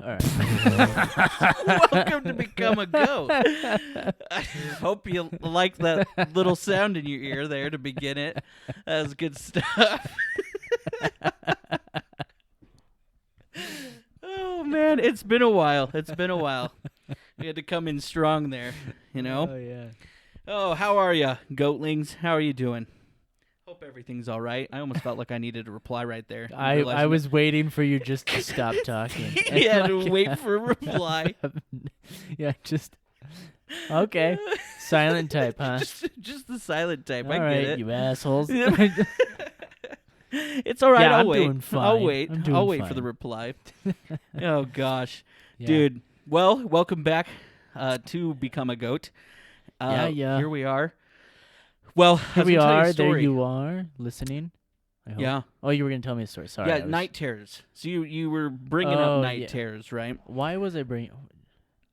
All right. Welcome to Become a Goat. I hope you like that little sound in your ear there to begin it. That was good stuff. Oh, man, it's been a while. We had to come in strong there, you know? Oh, yeah. Oh, how are you, goatlings? How are you doing? Hope everything's all right. I almost felt like I needed a reply right there. I was waiting for you just to stop talking. You had to wait for a reply. Yeah, just... Okay. Silent type, huh? Just the silent type. All I right, get it. you assholes. It's all right. Yeah, I'll I'm wait. doing fine. I'll wait. I'm doing I'll wait for fine. the reply. Oh gosh, Yeah. dude. Well, welcome back to Become a Goat. Yeah. Here we are. Well, Here I was we gonna tell you a are. There story. you are, listening. I hope. Yeah. Oh, you were going to tell me a story. Sorry. Yeah, I was- night terrors. So you were bringing Oh, up night yeah. terrors, right? Why was I bringing... We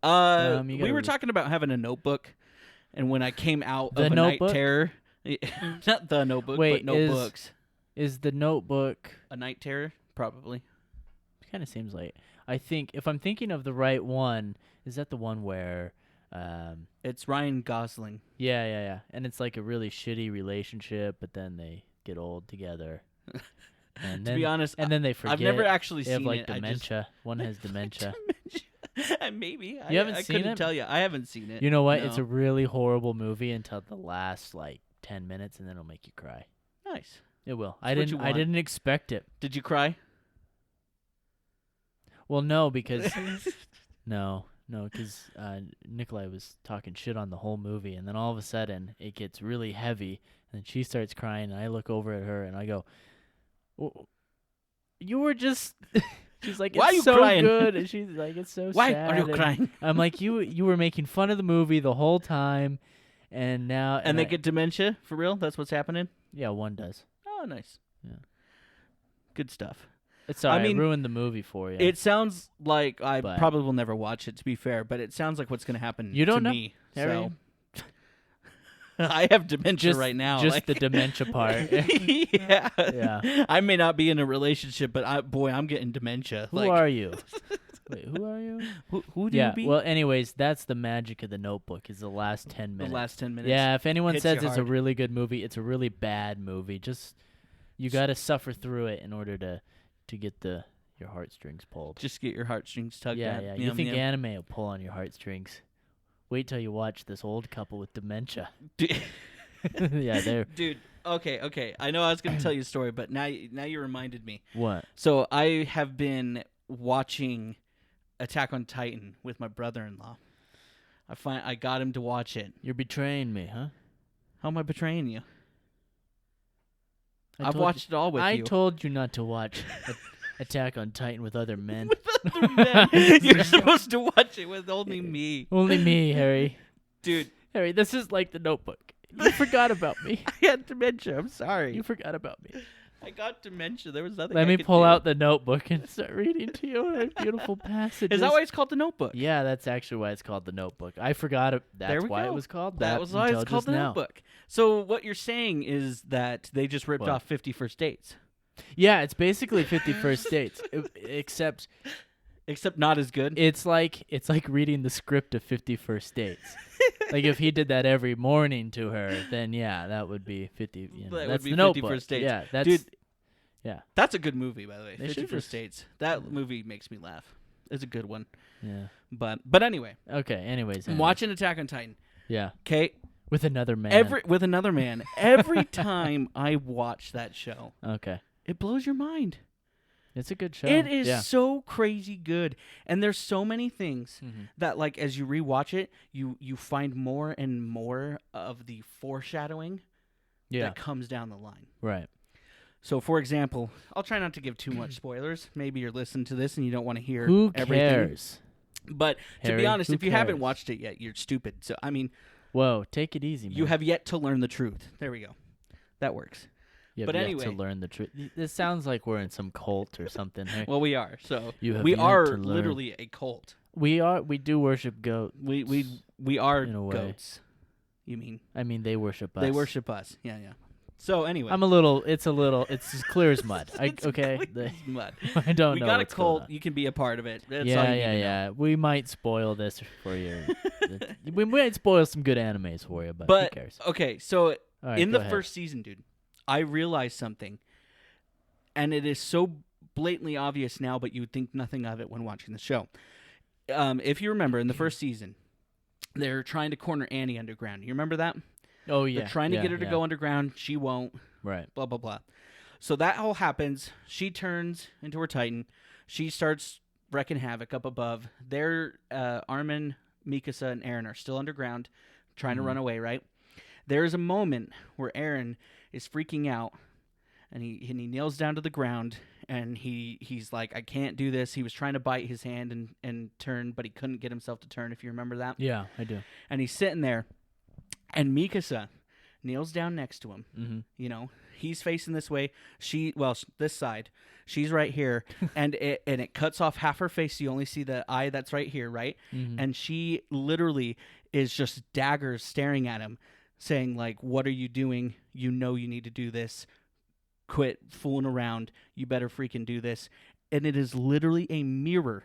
you gotta were re- talking about having a notebook, and when I came out The of a Notebook? night terror, not the notebook, Wait, but notebooks. Is the Notebook... A night terror, probably. Kind of seems like... I think, if I'm thinking of the right one, is that the one where... It's Ryan Gosling. Yeah. And it's like a really shitty relationship, but then they get old together. And To then, be honest, and then they forget. I've never actually They have seen like it. dementia. One has dementia. Maybe. You haven't I seen couldn't it? tell you. I haven't seen it. You know what? No. It's a really horrible movie until the last like 10 minutes, and then it'll make you cry. Nice. It will. It's what you I want. didn't expect it. Did you cry? Well, no, because no, because Nikolai was talking shit on the whole movie, and then all of a sudden it gets really heavy, and she starts crying, and I look over at her and I go, "You were just." She's like, "It's Why are you so crying?" good," and she's like, "It's so Why sad." are you and crying? I'm like, "You were making fun of the movie the whole time, and now." And they get dementia for real? That's what's happening? Yeah, one does. Oh, nice. Yeah. Good stuff. It's sorry, I mean, I ruined the movie for you. It sounds like I But- probably will never watch it, to be fair, but it sounds like what's going to happen You don't to know, me. Harry. So I have dementia right now. Just like- the dementia part. yeah. Yeah. I may not be in a relationship, but I'm getting dementia. Who like, are you? Wait, who are you? Who do Yeah. you be? Well, anyways, that's the magic of the Notebook. Is the last 10 the minutes. last 10 minutes. Yeah. If anyone hits says you it's a hard. really good movie, it's a really bad movie. Just you got to suffer through it in order to get your heartstrings pulled. Just get your heartstrings tugged Yeah, at. yeah. You think anime will pull on your heartstrings? Wait till you watch this old couple with dementia. Yeah, they're Dude, okay. I know I was going to tell you a story, but now you reminded me. what? So I have been watching Attack on Titan with my brother-in-law. I got him to watch it. You're betraying me, huh? How am I betraying you? I I've told watched it all with I you. told you not to watch Attack on Titan with other men. Other men. You're supposed to watch it with only me. Only me, Harry. Dude, Harry, this is like the Notebook. You forgot about me. I had dementia. I'm sorry. You forgot about me. I got dementia. There was nothing Let I me could pull do. out the Notebook and start reading to you our beautiful passages. Is that why it's called The Notebook? Yeah, that's actually why it's called the Notebook. I forgot it. There That's we why go. it was called That that. was why until it's called just The now. Notebook. So what you're saying is that they just ripped What? off 50 First Dates. Yeah, it's basically 50 First Dates, except Except not as good. it's like reading the script of 50 First Dates. Like if he did that every morning to her, then yeah, that would be 50. You know, That would that's be the 50 Notebook. First Dates. Yeah, that's Dude, yeah, that's a good movie, by the way. They 50 should First just- Dates. That movie makes me laugh. It's a good one. yeah. But anyway, Okay. Anyways, I'm watching Attack on Titan. Yeah, Okay, with another man. with another man. Every time I watch that show, Okay, it blows your mind. it's a good show. It is Yeah. so crazy good, and there's so many things Mhm. that, like, as you rewatch it, you find more and more of the foreshadowing Yeah. that comes down the line. Right. So, for example, I'll try not to give too much spoilers. Maybe you're listening to this and you don't want to hear Who everything. cares? But to Harry, be honest, who if you haven't cares? watched it yet, you're stupid. So, I mean, Whoa, take it easy, man. you have yet to learn the truth. There we go. That works. You have but yet anyway. to learn the truth. This sounds like we're in some cult or something. Hey? Well, we are. So, You have we yet are to learn. literally a cult. We do worship goat. We are In a way. goats. You mean? I mean, they worship us. They worship us. Yeah. So anyway, It's as clear as mud. It's okay. clear as mud. I don't We know. got a what's going cult. on. You can be a part of it. That's all Yeah, you need to know. yeah. We might spoil this for you. We might spoil some good animes for you, but who cares? Okay, so All right, in go the ahead. first season, dude, I realized something, and it is so blatantly obvious now, but you would think nothing of it when watching the show. If you remember, in the first season, they're trying to corner Annie underground. You remember that? Oh yeah. They're trying to get her to go underground. She won't. Right. Blah, blah, blah. So that all happens. She turns into her Titan. She starts wrecking havoc up above. Armin, Mikasa, and Eren are still underground, trying to run away, right? There is a moment where Eren is freaking out, and he kneels down to the ground, and he's like, I can't do this. He was trying to bite his hand and turn, but he couldn't get himself to turn, if you remember that. Yeah, I do. And he's sitting there, and Mikasa kneels down next to him. Mm-hmm. You know, he's facing this way. This side. She's right here, and it cuts off half her face. So you only see the eye that's right here, right? Mm-hmm. And she literally is just daggers staring at him, saying like, "What are you doing? You know you need to do this. Quit fooling around. You better freaking do this." And it is literally a mirror.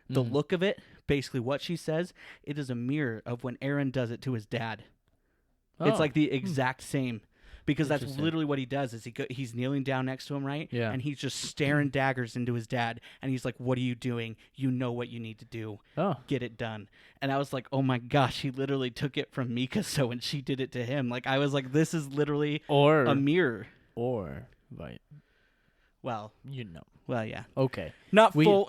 The look of it, basically what she says, it is a mirror of when Eren does it to his dad. It's like the exact same, because that's literally what he does. Is he's kneeling down next to him, right? Yeah. And he's just staring daggers into his dad, and he's like, "What are you doing? You know what you need to do. Oh. Get it done." And I was like, "Oh my gosh!" He literally took it from Mikasa when she did it to him. Like I was like, "This is literally a mirror." Right. Well, Well, yeah. Okay. Not full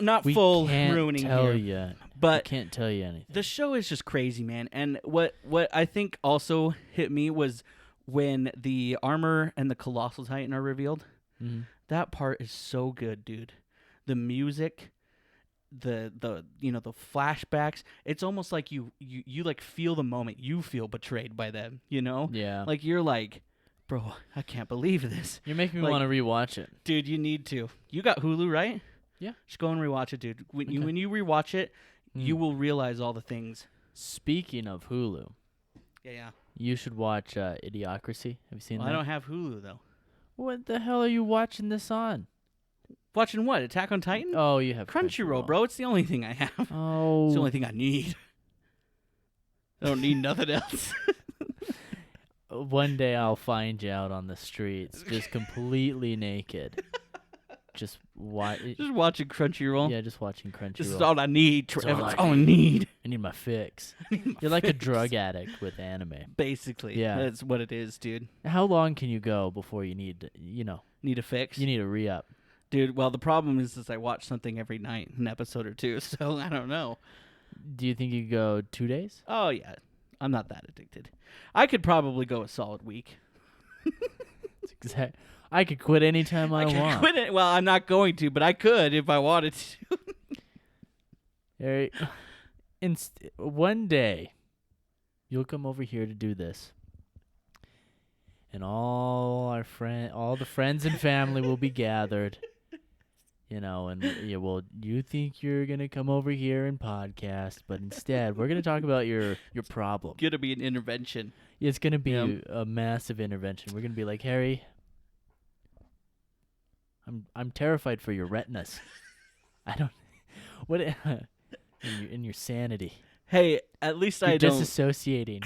can't ruining tell here. you. But can't tell you anything. the show is just crazy, man. And what I think also hit me was when the armor and the Colossal Titan are revealed. Mm-hmm. That part is so good, dude. The music, the flashbacks. It's almost like you like feel the moment. You feel betrayed by them, you know? Yeah. Like you're like, bro, I can't believe this. You're making me like- want to rewatch it. Dude, you need to. You got Hulu, right? Yeah. Just go and rewatch it, dude. When Okay. you rewatch it, you will realize all the things. Speaking of Hulu, Yeah. you should watch Idiocracy. Have you seen Well, that? I don't have Hulu though. What the hell are you watching this on? Watching what? Attack on Titan? Oh, you have Crunchyroll, bro. It's the only thing I have. Oh. It's the only thing I need. I don't need nothing else. One day I'll find you out on the streets, just completely naked. Just Just watching Crunchyroll. Yeah, just watching Crunchyroll. This is all I need, That's Trevor. all That's I all I need. I need my fix. I need my You're like a fix. drug addict with anime. Basically. Yeah. That's what it is, dude. How long can you go before you need to, Need a fix? you need a re-up? Dude, well, the problem is I watch something every night, an episode or two, so I don't know. Do you think you could go 2 days? Oh, yeah. I'm not that addicted. I could probably go a solid week. I could quit anytime I could want. quit it. Well, I'm not going to, but I could if I wanted to. Eric, one day, you'll come over here to do this, and all the friends and family will be gathered. And you think you're gonna come over here and podcast, but instead we're gonna talk about your problem. Gonna be an intervention. It's gonna be Yep. a massive intervention. We're gonna be like, Harry, I'm terrified for your retinas. I don't. What? In your sanity. Hey, at least You're I don't. disassociating.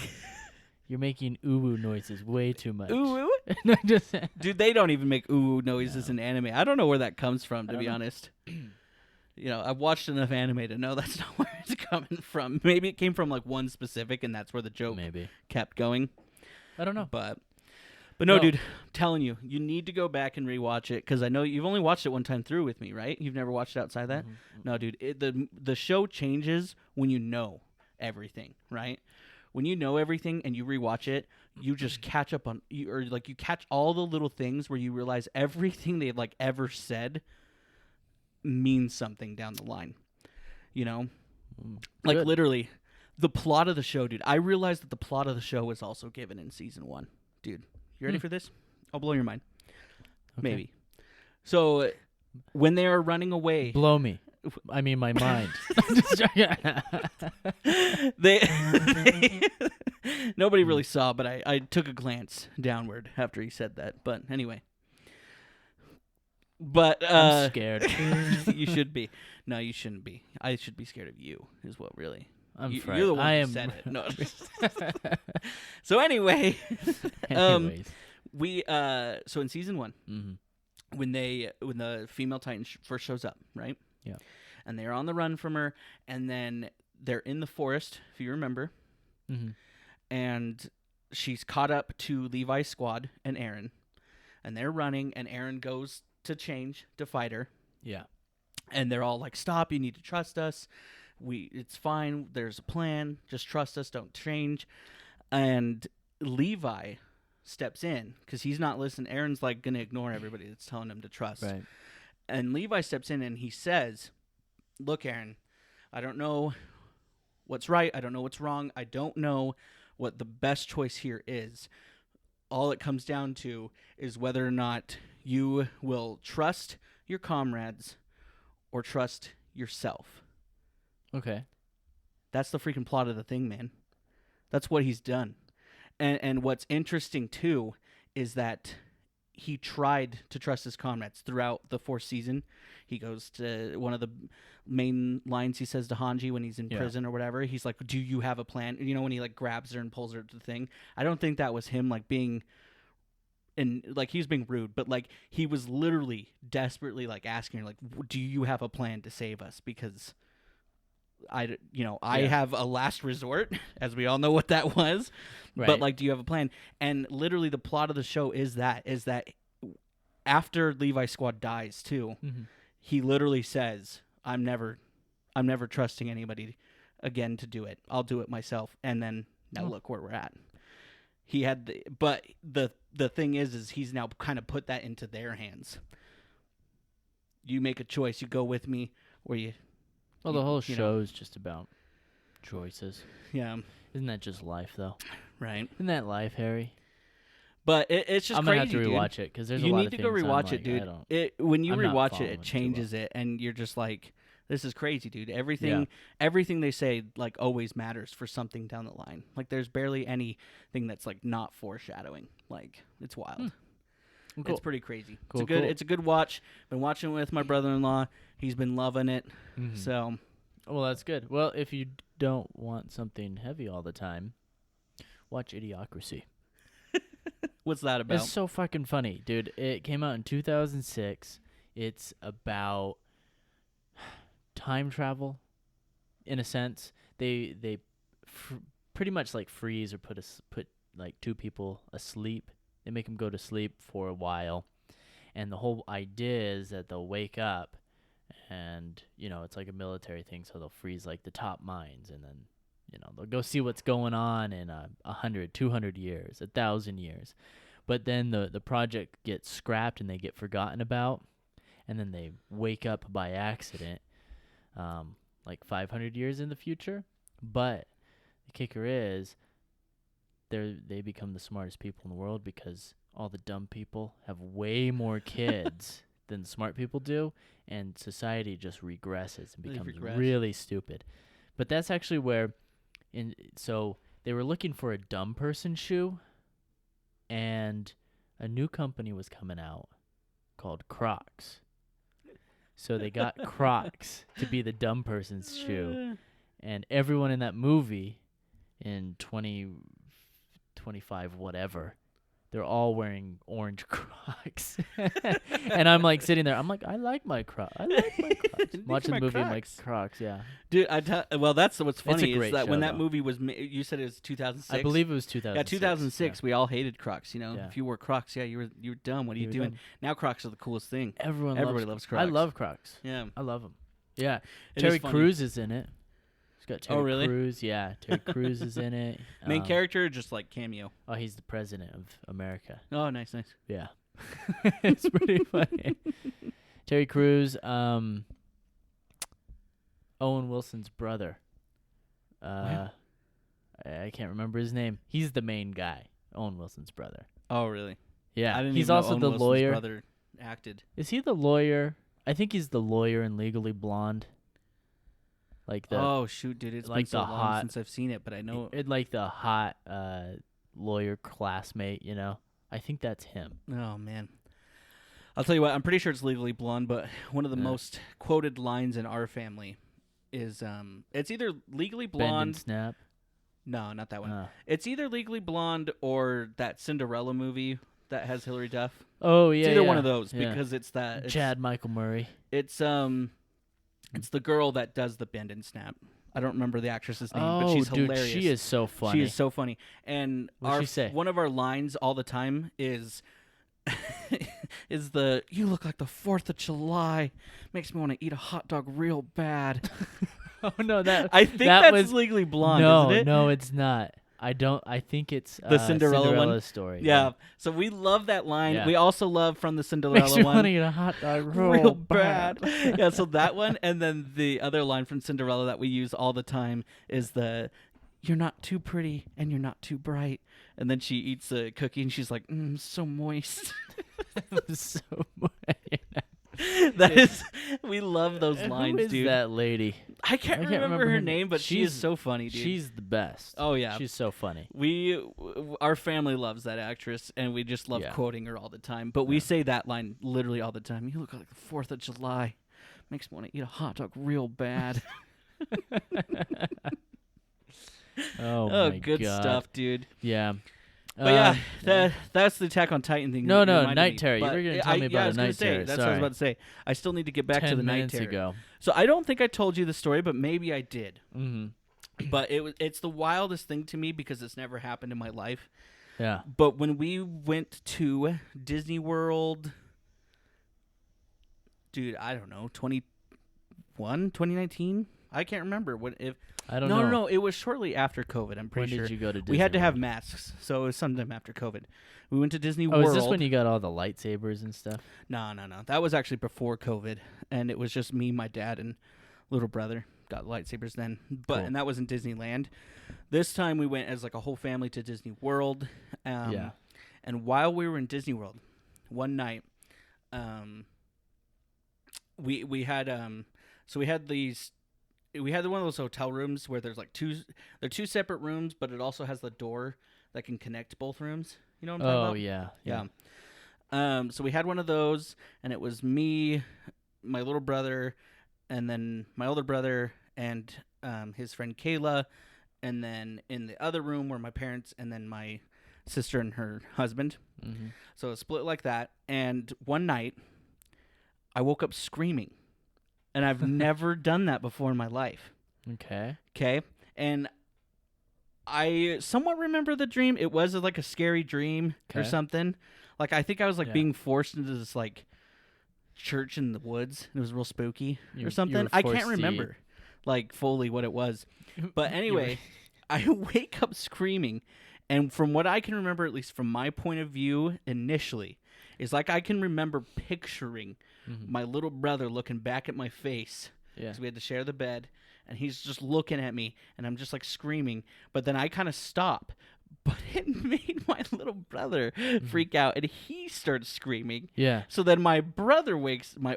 You're making ooh noises way too much. Ooh, ooh? No, just Dude, they don't even make ooh noises in anime. I don't know where that comes from, to I be don't know. honest. I've watched enough anime to know that's not where it's coming from. Maybe it came from like one specific, and that's where the joke maybe. kept going. I don't know. But no, No. dude, I'm telling you, you need to go back and rewatch it because I know you've only watched it one time through with me, right? You've never watched it outside that. No, dude, the show changes when you know everything, right? When you know everything and you rewatch it, you just catch up on you catch all the little things where you realize everything they've like ever said means something down the line. Like Good. literally the plot of the show, dude. I realized that the plot of the show was also given in season 1. Dude, you ready for this? I'll blow your mind. Okay. Maybe. So when they are running away, Blow me. I mean, my mind. they Nobody really saw, but I took a glance downward after he said that. But anyway. But I'm scared. You should be. No, you shouldn't be. I should be scared of you. Is what really. I'm You're frightened. the one I who am. said it. No. So anyway, Anyways. we so in season 1, Mm-hmm. when the female Titan first shows up, right? Yeah. And they're on the run from her, and then they're in the forest, if you remember, Mm-hmm. and she's caught up to Levi's squad and Aaron, and they're running, and Aaron goes to change to fight her, Yeah. and they're all like, "Stop! You need to trust us. It's fine. There's a plan. Just trust us. Don't change." And Levi steps in because he's not listening. Aaron's like gonna ignore everybody that's telling him to trust. Right. And Levi steps in and he says, "Look, Aaron, I don't know what's right. I don't know what's wrong. I don't know what the best choice here is. All it comes down to is whether or not you will trust your comrades or trust yourself." Okay. That's the freaking plot of the thing, man. That's what he's done. And what's interesting, too, is that he tried to trust his comrades throughout the 4th season. He goes to one of the main lines he says to Hanji when he's in prison or whatever. He's like, "Do you have a plan?" You know, when he like grabs her and pulls her to the thing. I don't think that was him like being he was being rude, but like he was literally desperately like asking her like, "Do you have a plan to save us?" Because I have a last resort, as we all know what that was. Right. But like, do you have a plan? And literally the plot of the show is that after Levi's squad dies too, Mm-hmm. he literally says, I'm never trusting anybody again to do it. I'll do it myself. And then now look where we're at. He had but the thing is he's now kind of put that into their hands. You make a choice. You go with me, or you. Well, the whole you know. show is just about choices. Yeah. Isn't that just life, though? Right. Isn't that life, Harry? But it's just I'm crazy, gonna have to dude. rewatch it because there's a You lot need of to things go rewatch I'm it, like, I dude. don't. When you I'm not rewatch it, following it too changes it, and you're just like, this is crazy, dude. Everything they say like always matters for something down the line. Like there's barely anything that's like not foreshadowing. Like it's wild. Cool. It's pretty crazy. Cool, It's a good watch. Been watching it with my brother-in-law. He's been loving it. Mhm. So, Well, that's good. Well, if you don't want something heavy all the time, watch Idiocracy. what's that about? It's so fucking funny, dude. It came out in 2006. It's about time travel, in a sense. They pretty much like freeze or put like two people asleep. They make them go to sleep for a while, and the whole idea is that they'll wake up, and it's like a military thing. So they'll freeze like the top minds, and then they'll go see what's going on in 100, 200 years, 1,000 years. But then the project gets scrapped and they get forgotten about, and then they wake up by accident, like 500 years in the future. But the kicker is, they become the smartest people in the world because all the dumb people have way more kids than the smart people do, and society just regresses and becomes really stupid. But that's actually where, so they were looking for a dumb person shoe, and a new company was coming out called Crocs. So they got Crocs to be the dumb person's shoe, and everyone in that movie in 2025 whatever, they're all wearing orange Crocs. And I'm like sitting there, I'm like, I like my Crocs. Watching the movie, I'm like, Crocs, yeah. Dude, well, that's what's funny is that show, when that though. movie was you said it was 2006. I believe it was 2006. Yeah, 2006. We all hated Crocs. Yeah. If you wore Crocs, you were dumb. What are you doing? Dumb. Now Crocs are the coolest thing. Everybody loves Crocs. I love Crocs. Yeah, I love them. Yeah. It Terry is funny. Crews is in it. It's got Terry really? Crews. Yeah, Terry Crews is in it. main character, or just like cameo. Oh, he's the president of America. Oh, nice. Yeah. It's pretty funny. Terry Crews, Owen Wilson's brother. I can't remember his name. He's the main guy. Owen Wilson's brother. Oh, really? Yeah. I didn't He's even know also Owen the Wilson's lawyer. brother acted. Is he the lawyer? I think he's the lawyer in Legally Blonde. like the Oh shoot, dude! It's like been so the long hot since I've seen it, but I know. like the hot lawyer classmate, you know. I think that's him. Oh man, I'll tell you what. I'm pretty sure it's Legally Blonde, but one of the Yeah. most quoted lines in our family is it's either Legally Bend and Blonde. snap. No, not that one. Uh, It's either Legally Blonde or that Cinderella movie that has Hilary Duff. oh yeah, It's either yeah, one of those yeah. because it's that Chad Michael Murray. It's the girl that does the bend and snap. I don't remember the actress's name, but Oh, she's dude, hilarious. she is so funny. She is so funny. And What'd she say? one of our lines all the time is is the "You look like the 4th of July. Makes me want to eat a hot dog real bad." Oh no, that I think that that's was Legally Blonde, no, isn't it? no, it's not. I don't. I think it's The Cinderella one? story. Yeah. So we love that line. Yeah. We also love from the Makes Cinderella me one. want to eat a hot dog Real bad. Yeah, so that one, and then the other line from Cinderella that we use all the time is the "You're not too pretty and you're not too bright." And then she eats a cookie and she's like, so moist. So That is, we love those lines, Who is dude. that lady? I can't remember her name, but she is she's so funny, dude. She's the best. Oh yeah, She's so funny. our family loves that actress, and we just love Yeah. quoting her all the time. But we Yeah. say that line literally all the time. "You look like the 4th of July. Makes me want to eat a hot dog real bad." Oh Oh, my good God. stuff, dude. Yeah. But that's the Attack on Titan thing. No, that no, reminded Night me. Terror. You But were gonna I- tell me yeah, about I was a gonna Night say, Terror. That's what I was Sorry. about to say. I still need to get back to 10 the Night minutes Terror. ago. So I don't think I told you the story, but maybe I did. Mm-hmm. But it's the wildest thing to me because it's never happened in my life. Yeah. But when we went to Disney World, dude, I don't know, 2019? I can't remember I don't know. No, it was shortly after COVID. I'm pretty When sure. did you go to Disney We had to have World? masks, so it was sometime after COVID. We went to Disney Oh, World. is this when you got all the lightsabers and stuff? No. That was actually before COVID, and it was just me, my dad, and little brother got lightsabers then. But Cool. and that was in Disneyland. This time we went as like a whole family to Disney World. Yeah. And while we were in Disney World, one night, we had one of those hotel rooms where there's like two separate rooms, but it also has the door that can connect both rooms. You know what I'm talking about? Yeah. So we had one of those, and it was me, my little brother, and then my older brother and his friend Kayla, and then in the other room were my parents, and then my sister and her husband. Mm-hmm. So it was split like that. And one night, I woke up screaming, and I've never done that before in my life. Okay. Okay, and I somewhat remember the dream. It was like a scary dream or Okay. something. Like I think I was like Yeah. being forced into this like church in the woods. It was real spooky You- or you something. were I forced can't to remember like fully what it was. But anyway, I wake up screaming, and from what I can remember, at least from my point of view initially, is like I can remember picturing Mm-hmm. my little brother looking back at my face. Yeah. Because we had to share the bed, and he's just looking at me, and I'm just like screaming. But then I kind of stop. But it made my little brother freak out, and he starts screaming. Yeah. So then my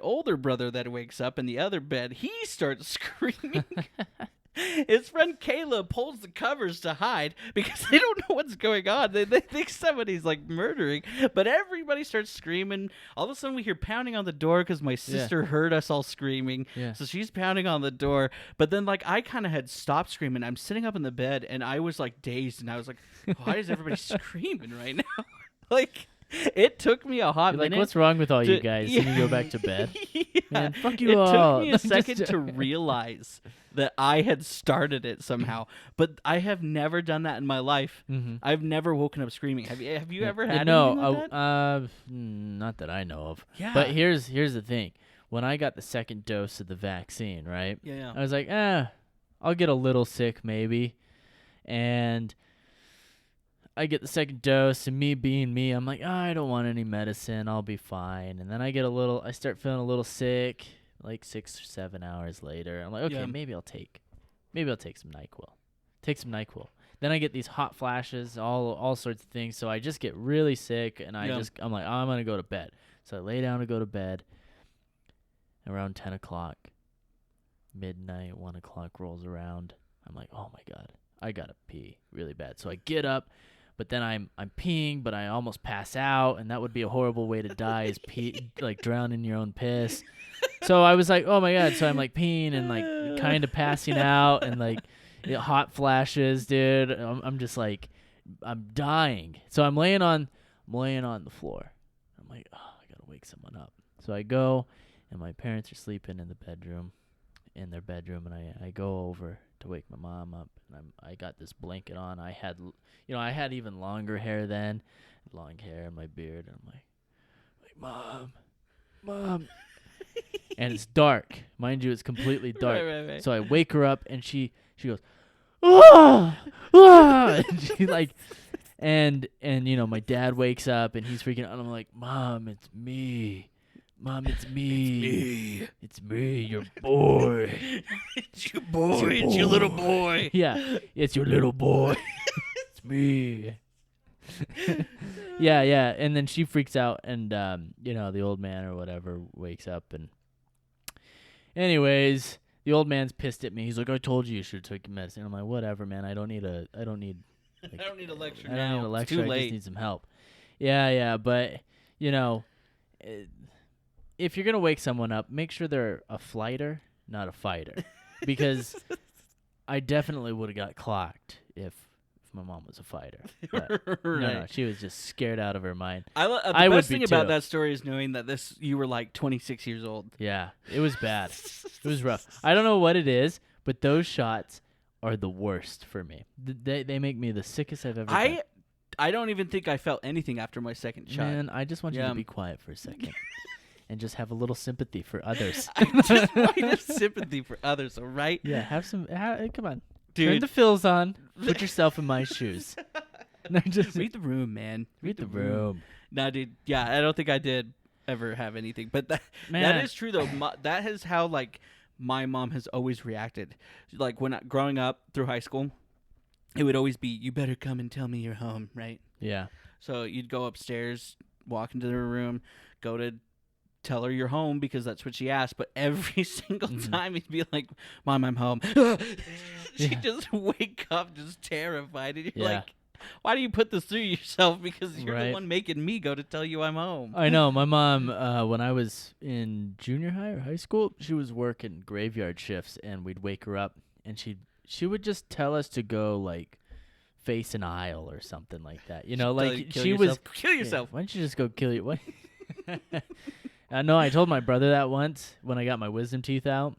older brother that wakes up in the other bed, he starts screaming. His friend Kayla pulls the covers to hide because they don't know what's going on. They think somebody's like murdering, but everybody starts screaming. All of a sudden we hear pounding on the door because my sister heard us all screaming. Yeah. So she's pounding on the door, but then like I kind of had stopped screaming. I'm sitting up in the bed and I was like dazed, and I was like, why is everybody screaming right now? Like, it took me a hot You're like, minute. what's wrong with all you to- guys? yeah. And you go back to bed. Yeah. Man, fuck you It all. took me a second to realize that I had started it somehow, but I have never done that in my life. Mm-hmm. I've never woken up screaming. Have you ever had no, anything like that? not that I know of. Yeah. But here's the thing. When I got the second dose of the vaccine, right? Yeah. I was like, I'll get a little sick maybe. And I get the second dose, and me being me, I'm like, I don't want any medicine. I'll be fine. And then I start feeling a little sick, like 6 or 7 hours later. I'm like, okay, Yeah. maybe I'll take some NyQuil. Then I get these hot flashes, all sorts of things. So I just get really sick, and I'm like, I'm gonna go to bed. So I lay down to go to bed around 10 o'clock. midnight, 1 o'clock rolls around. I'm like, oh my God, I gotta pee really bad. So I get up, but then I'm peeing, but I almost pass out, and that would be a horrible way to die, is pee like drown in your own piss. So I was like, oh my God. So I'm like peeing and like kind of passing out, and like hot flashes, dude. I'm just like, I'm dying. So I'm laying on the floor. I'm like, oh, I gotta wake someone up. So I go, and my parents are sleeping in their bedroom, and I go over to wake my mom up, and I got this blanket on. I had even longer hair then, long hair and my beard, and I'm like, mom, and it's dark, mind you, it's completely dark. Right. So I wake her up, and she goes, ah, and she like, and my dad wakes up, and he's freaking out, and I'm like, Mom, it's me. It's me, your boy. It's your boy. It's your little boy. Yeah, it's your little boy. It's me. yeah. And then she freaks out, and the old man or whatever wakes up, and anyways, the old man's pissed at me. He's like, I told you should have took your medicine. I'm like, whatever, man. I don't need a lecture I don't need a lecture. It's too I late. just need some help. Yeah, but if you're gonna wake someone up, make sure they're a flighter, not a fighter, because I definitely would have got clocked if my mom was a fighter. But no, she was just scared out of her mind. The I would best be thing about too. that story is knowing that you were like 26 years old. Yeah, it was bad. It was rough. I don't know what it is, but those shots are the worst for me. They make me the sickest I've ever been. I don't even think I felt anything after my second shot. Man, I just want you to be quiet for a second. And just have a little sympathy for others. I just wanted sympathy for others, all right? Yeah, have some. Come on, dude. Turn the fills on. Put yourself in my shoes. No, just read the room, man. Read the room. No, dude. Yeah, I don't think I did ever have anything, but that is true though. That is how like my mom has always reacted. Like when growing up through high school, it would always be, "You better come and tell me you're home," right? Yeah. So you'd go upstairs, walk into her room, go to tell her you're home because that's what she asked, but every single time he'd be like, "Mom, I'm home." She'd just wake up just terrified, and you're like, why do you put this through yourself? Because you're the one making me go to tell you I'm home. I know. My mom, when I was in junior high or high school, she was working graveyard shifts, and we'd wake her up, and she would just tell us to go like face an aisle or something like that. Like she was kill yourself. Why don't you just go kill you? What? No, I told my brother that once when I got my wisdom teeth out.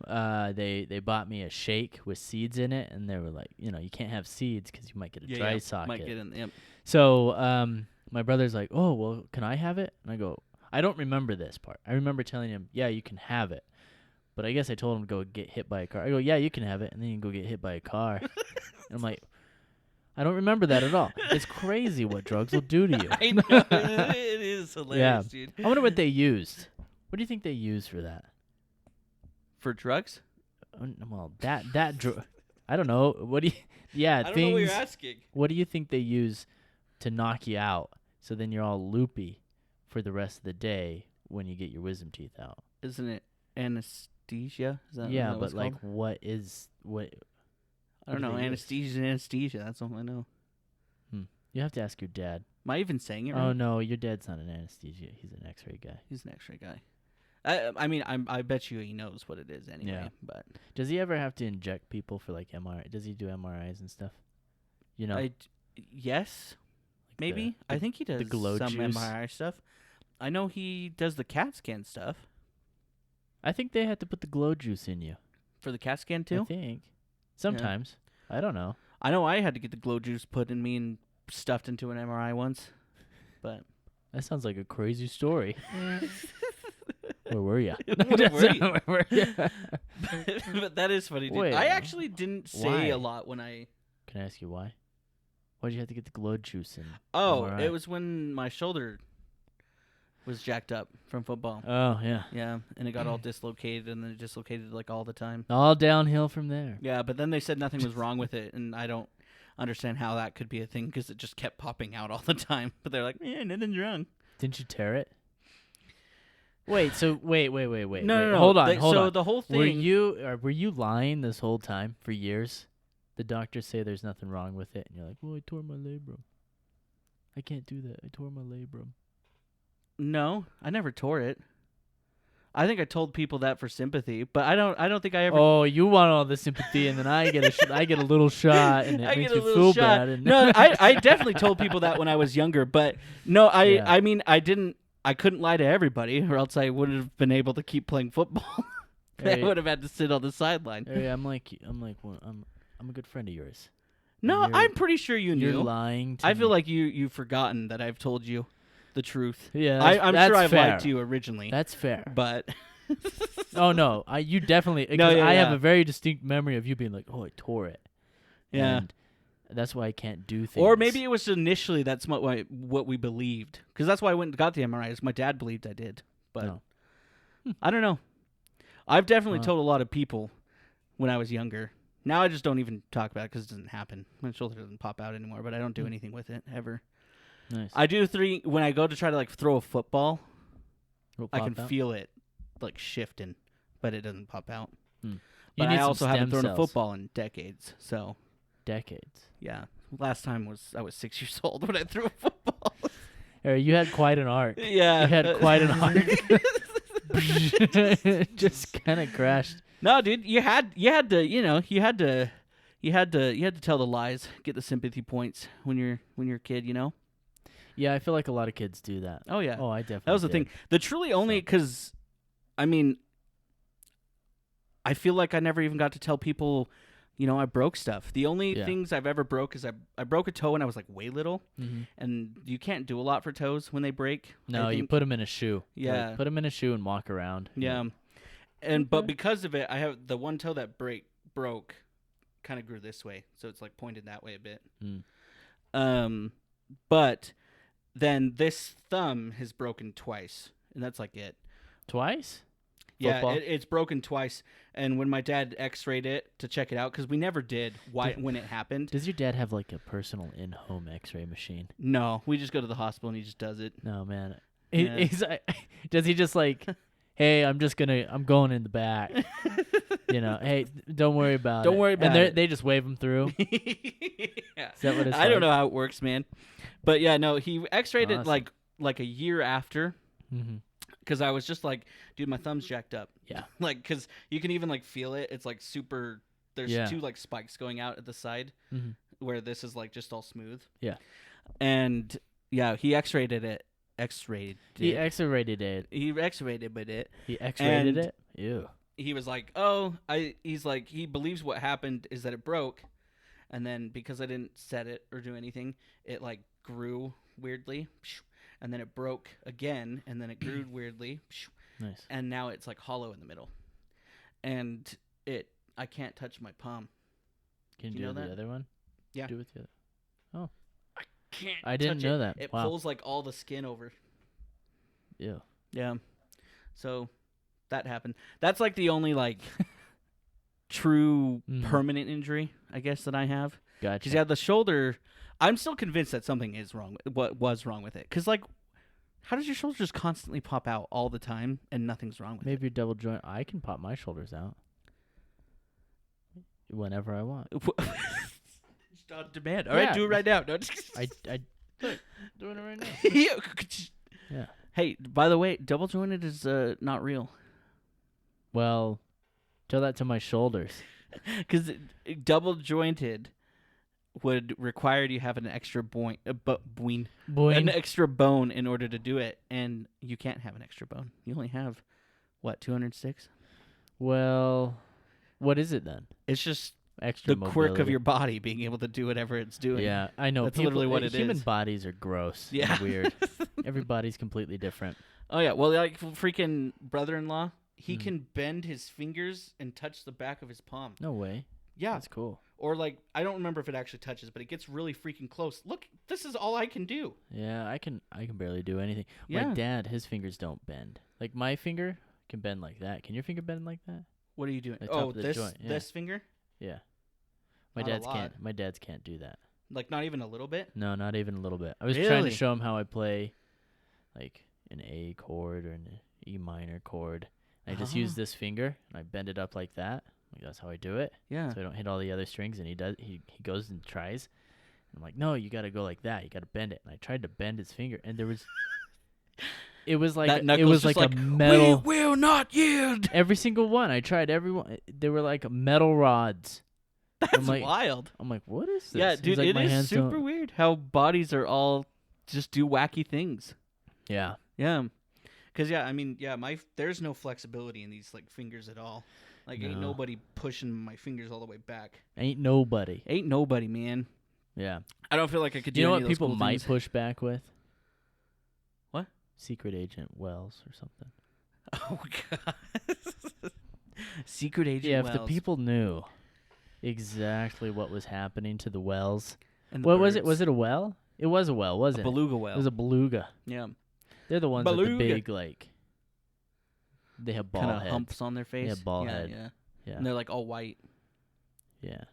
They bought me a shake with seeds in it, and they were like, you can't have seeds because you might get a dry socket. Might get in. Yep. So my brother's like, oh, well, can I have it? And I go, I don't remember this part. I remember telling him, yeah, you can have it. But I guess I told him to go get hit by a car. I go, yeah, you can have it, and then you can go get hit by a car. And I'm like, I don't remember that at all. It's crazy what drugs will do to you. I know. It is hilarious, dude. I wonder what they used. What do you think they used for that? For drugs? Well, that drug. I don't know. What do you? Yeah, I don't know what you're asking. What do you think they use to knock you out? So then you're all loopy for the rest of the day when you get your wisdom teeth out. Isn't it anesthesia? Is that but like, what is what? I don't know. Anesthesia. That's all I know. You have to ask your dad. Am I even saying it right? Oh, no. Your dad's not an anesthesia. He's an x-ray guy. He's an x-ray guy. I mean, I bet you he knows what it is anyway. Yeah. But does he ever have to inject people for, like, MRI? Does he do MRIs and stuff? Yes. Like maybe. I think he does the glow some juice. MRI stuff. I know he does the CAT scan stuff. I think they had to put the glow juice in you. For the CAT scan, too? I think. Sometimes. Yeah. I don't know. I know I had to get the glow juice put in me and stuffed into an MRI once. But that sounds like a crazy story. Where were you? Where were you? But that is funny, dude. Wait, I actually didn't say a lot when I... Can I ask you why? Why did you have to get the glow juice in? Oh, MRI? It was when my shoulder was jacked up from football. Oh, yeah. Yeah, and it got all dislocated, and then it dislocated like all the time. All downhill from there. Yeah, but then they said nothing was wrong with it, and I don't understand how that could be a thing because it just kept popping out all the time. But they're like, nothing's wrong. Didn't you tear it? Wait. So wait. No. Hold on. So the whole thing. Were you lying this whole time for years? The doctors say there's nothing wrong with it, and you're like, "Well, I tore my labrum. I can't do that. I tore my labrum." No, I never tore it. I think I told people that for sympathy, but I don't think I ever. Oh, you want all the sympathy, and then I get a little shot, and it I makes get a me little feel shot. bad. And No, I definitely told people that when I was younger, but no, Yeah. I mean I didn't. I couldn't lie to everybody, or else I wouldn't have been able to keep playing football. I Hey, would have had to sit on the sideline. hey, I'm well, I'm a good friend of yours. No, You're- I'm pretty sure you You're knew. lying to I feel me. like you've forgotten that I've told you the truth. Yeah, I'm that's sure I've fair. lied to you originally, That's fair. but Oh no, you definitely. No, Because yeah, I have yeah. a very distinct memory of you being like, "Oh, I tore it." Yeah. And that's why I can't do things. or maybe it was initially that's what we believed, because that's why I went and got the MRIs. My dad believed I did, but No. I don't know. I've definitely Wow. told a lot of people when I was younger. Now I just don't even talk about it because it doesn't happen. My shoulder doesn't pop out anymore, but I don't do anything with it ever. Nice. I do when I go to try to like throw a football, It'll I pop can out. feel it like shifting, but it doesn't pop out. You But need I some also haven't stem thrown a cells. football in decades, so Decades. yeah. Last time I was 6 years old when I threw a football. You had quite an arc. Yeah, You had quite an arc. Just kind of crashed. No, dude, you had to, you had to tell the lies, get the sympathy points when you're a kid, Yeah, I feel like a lot of kids do that. Oh yeah, Oh, I definitely. that was the did. thing. The truly only because, I mean, I feel like I never even got to tell people, I broke stuff. The only Yeah. things I've ever broke is I broke a toe when I was like way little, Mhm. and you can't do a lot for toes when they break. No, I you think. put them in a shoe. Yeah. Like, put them in a shoe and walk around. Yeah. And but Okay. because of it, I have the one toe that broke kind of grew this way, so it's like pointed that way a bit. Mm. But then this thumb has broken twice, and that's like it. Twice? Yeah, Football? it's broken twice. And when my dad X-rayed it to check it out, because we never did when it happened. Does your dad have like a personal in-home X-ray machine? No, we just go to the hospital and he just does it. No, man. Yeah. He's like, does he just like, hey, I'm going in the back. Hey, don't worry about it. Don't worry about and it. They just wave him through. Yeah. Is that what it's I don't like? know how it works, man. But yeah, no, he X-rayed it Awesome. like a year after. Mm-hmm. Because I was just like, dude, my thumb's jacked up. Yeah. Like, because you can even like feel it. It's like super. There's Yeah. two like spikes going out at the side, Mm-hmm. where this is like just all smooth. Yeah. And yeah, he X-rayed it. He X-rated it. He X-rayed it. He X-rated And- it? Ew. He was like, he's like, he believes what happened is that it broke, and then because I didn't set it or do anything, it like grew weirdly, and then it broke again, and then it grew weirdly, Nice. and now it's like hollow in the middle, and I can't touch my palm. Can Do you you do know the that? other one? Yeah. Do it with the other. Can't. I didn't touch know it. that. It Wow. pulls like all the skin over. Ew. Yeah. So that happened. That's like the only like true Mhm. permanent injury I guess that I have. Gotcha. Because yeah, the shoulder. I'm still convinced that something is wrong. What was wrong with it? Because like, how does your shoulder just constantly pop out all the time and nothing's wrong with Maybe your double joint. I can pop my shoulders out whenever I want. it? Just on demand. All right, Yeah. do it right now. No, I look, doing it right now. Yeah. Hey, by the way, double jointed is not real. Well, tell that to my shoulders. Because double jointed would require you have an extra an Boing. extra bone in order to do it, and you can't have an extra bone. You only have what 206. Well, what is it then? It's just Extra the mobility. quirk of your body being able to do whatever it's doing. Yeah, I know. That's literally what it Human is. bodies are gross. and Yeah. weird. Everybody's completely different. Oh yeah. Well, like freaking brother-in-law, he Mhm. can bend his fingers and touch the back of his palm. No way. Yeah. That's cool. Or like I don't remember if it actually touches, but it gets really freaking close. Look, this is all I can do. Yeah, I can barely do anything. Yeah. My dad, his fingers don't bend. Like my finger can bend like that. Can your finger bend like that? What are you doing? The top Oh, of the this joint, yeah. this finger? Yeah. My Not a dad's lot. can't. My dad's can't do that. Like not even a little bit? No, not even a little bit. I was trying Really? to show him how I play, like an A chord or an E minor chord. And I just use this finger and I bend it up like that. Like that's how I do it. Yeah. So I don't hit all the other strings. And he goes and tries. And I'm like, no, you got to go like that. You got to bend it. And I tried to bend his finger, and there was. It was like a metal. We will not yield. Every single one. I tried every one. They were like metal rods. That's wild. I'm like, what is this? Yeah, dude, like, it is super weird how bodies are all just do wacky things. Yeah. Yeah. Because, there's no flexibility in these, like, fingers at all. Like, ain't nobody pushing my fingers all the way back. Ain't nobody, man. Yeah. I don't feel like I could do you know any what of those people cool might things. push back with? What? Secret Agent Wells or something. Oh, God. Secret Agent Wells. Yeah, if the people knew exactly what was happening to the wells. And What was it? Was it a well? It was a well, wasn't it? Beluga well. It was a beluga. Yeah. They're the ones with the big, like, they have ball kind of heads. humps on their face. Yeah, ball head. Yeah. Yeah. And they're, like, all white. Yeah.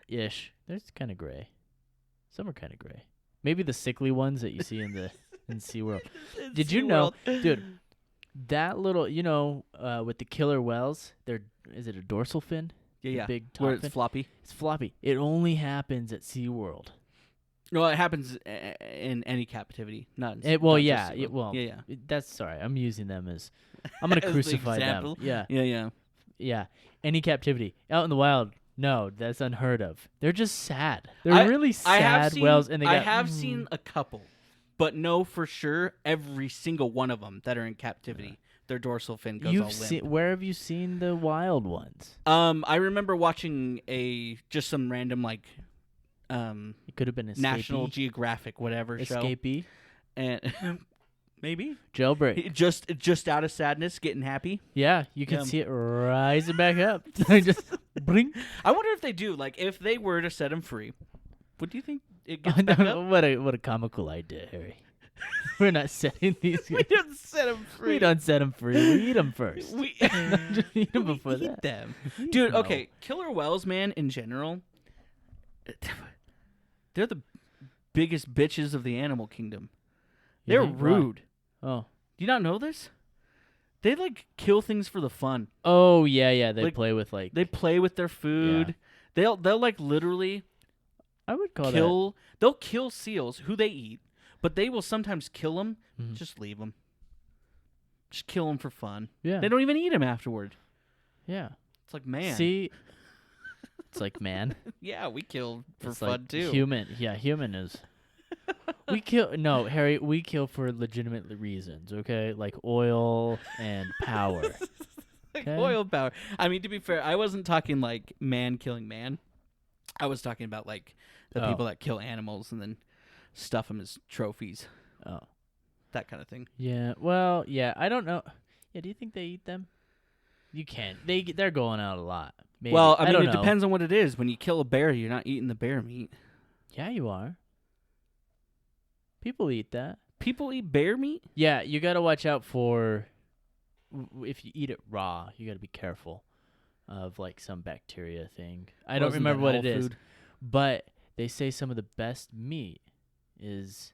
Ish. They're kind of gray. Some are kind of gray. Maybe the sickly ones that you see in SeaWorld. Did you know, dude, that little, with the killer whales, is it a dorsal fin? Yeah. Big top Where it's fin? floppy. It's floppy. It only happens at SeaWorld. No, it happens in any captivity. Not That's sorry. I'm using them as, I'm going to As the crucify them. example? Yeah. Yeah. Any captivity. Out in the wild, no, that's unheard of. They're just sad. They're really sad whales. And I have seen a couple, but no, for sure, every single one of them that are in captivity, their dorsal fin goes all limp. Where have you seen the wild ones? I remember watching just some random like It could have been National Geographic whatever Escapee. show, and maybe Jailbreak. Just out of sadness, getting happy. Yeah, you can see it rising back up. Just bring. I wonder if they do. Like, if they were to set him free, what do you think it gets back up? What a comical idea, Harry. We're not setting these. We don't set them free. We don't set them free. We eat them first. We just eat them before eat that. them. Dude, okay. Killer whales, man, in general, they're the biggest bitches of the animal kingdom. They're rude. Oh. Do you not know this? They, like, kill things for the fun. Oh, yeah. They Like, play with, like... They play with their food. Yeah. They'll like, literally... I would call They'll kill seals, who they eat, but they will sometimes kill them, just leave them. Just kill them for fun. Yeah. They don't even eat them afterward. Yeah. It's like, man. See... It's like, man. Yeah, we kill for it's fun, like too. Human is... We kill... No, Harry, we kill for legitimate reasons, okay? Like oil and power. Like oil power. I mean, to be fair, I wasn't talking like man killing man. I was talking about like the people that kill animals and then stuff them as trophies. Oh. That kind of thing. Yeah, well, yeah, I don't know. Yeah, do you think they eat them? You can't. They're going out a lot. Maybe. Well, I mean, don't it know. depends on what it is. When you kill a bear, you're not eating the bear meat. Yeah, you are. People eat that. People eat bear meat? Yeah, you got to watch out for... If you eat it raw, you got to be careful of like some bacteria thing. I don't remember what it is. But they say some of the best meat is...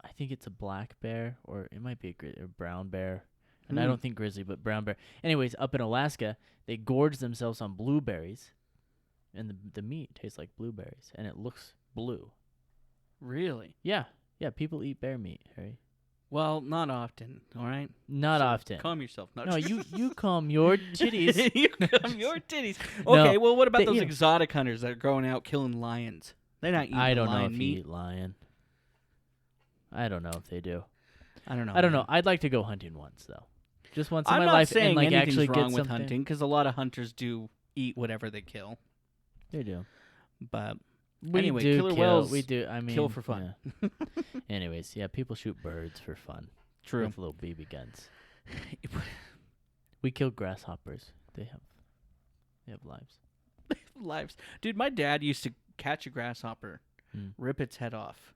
I think it's a black bear, or it might be a brown bear. And I don't think grizzly, but brown bear. Anyways, up in Alaska, they gorge themselves on blueberries, and the meat tastes like blueberries, and it looks blue. Really? Yeah. Yeah, people eat bear meat, Harry. Well, not often, all right? Not often. Calm yourself. No, you calm your titties. You calm your titties. Okay, No, well, what about those exotic hunters that are going out killing lions? They're not eating I don't lion know if meat. you eat lion. I don't know if they do. I don't know. I don't know. I'd like to go hunting once, though. Just once in I'm my not life saying and like anything's actually wrong get with something. hunting, because a lot of hunters do eat whatever they kill. They do. But Anyway, killer whales we do. I mean, kill for fun. Yeah. Anyways, yeah, people shoot birds for fun. True. With little BB guns. We kill grasshoppers. They have lives. Lives. Dude, my dad used to catch a grasshopper, rip its head off,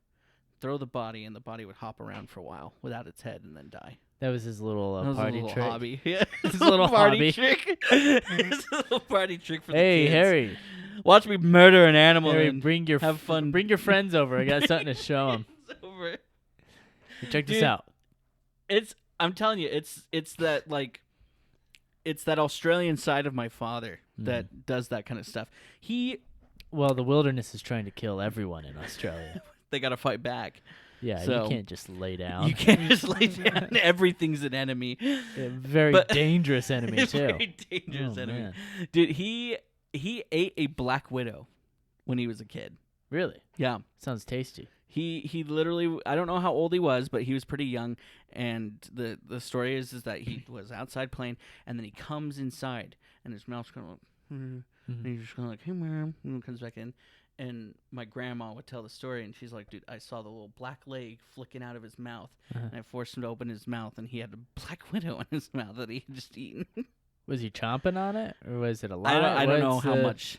throw the body, and the body would hop around for a while without its head and then die. That was his little That was party a little trick. hobby. Yeah, His little party hobby. trick. His little party trick for the Hey, kids. Harry. Watch me murder an animal Harry, and bring your have fun. Bring your friends over. I got something to show them. It's over. Check this Dude, out. I'm telling you, it's that like, it's that Australian side of my father that does that kind of stuff. Well, the wilderness is trying to kill everyone in Australia. They got to fight back. Yeah, So, you can't just lay down. You can't just lay down. Everything's an enemy. A very dangerous enemy too. Very dangerous enemy. Man. Dude, he ate a black widow when he was a kid. Really? Yeah. Sounds tasty. He literally, I don't know how old he was, but he was pretty young. And the story is that he was outside playing, and then he comes inside, and his mouth's kind of like, and he's just kind of like, hey, mom, and comes back in. And my grandma would tell the story, and she's like, dude, I saw the little black leg flicking out of his mouth, and I forced him to open his mouth, and he had a black widow in his mouth that he had just eaten. Was he chomping on it, or was it alive? I don't know how much.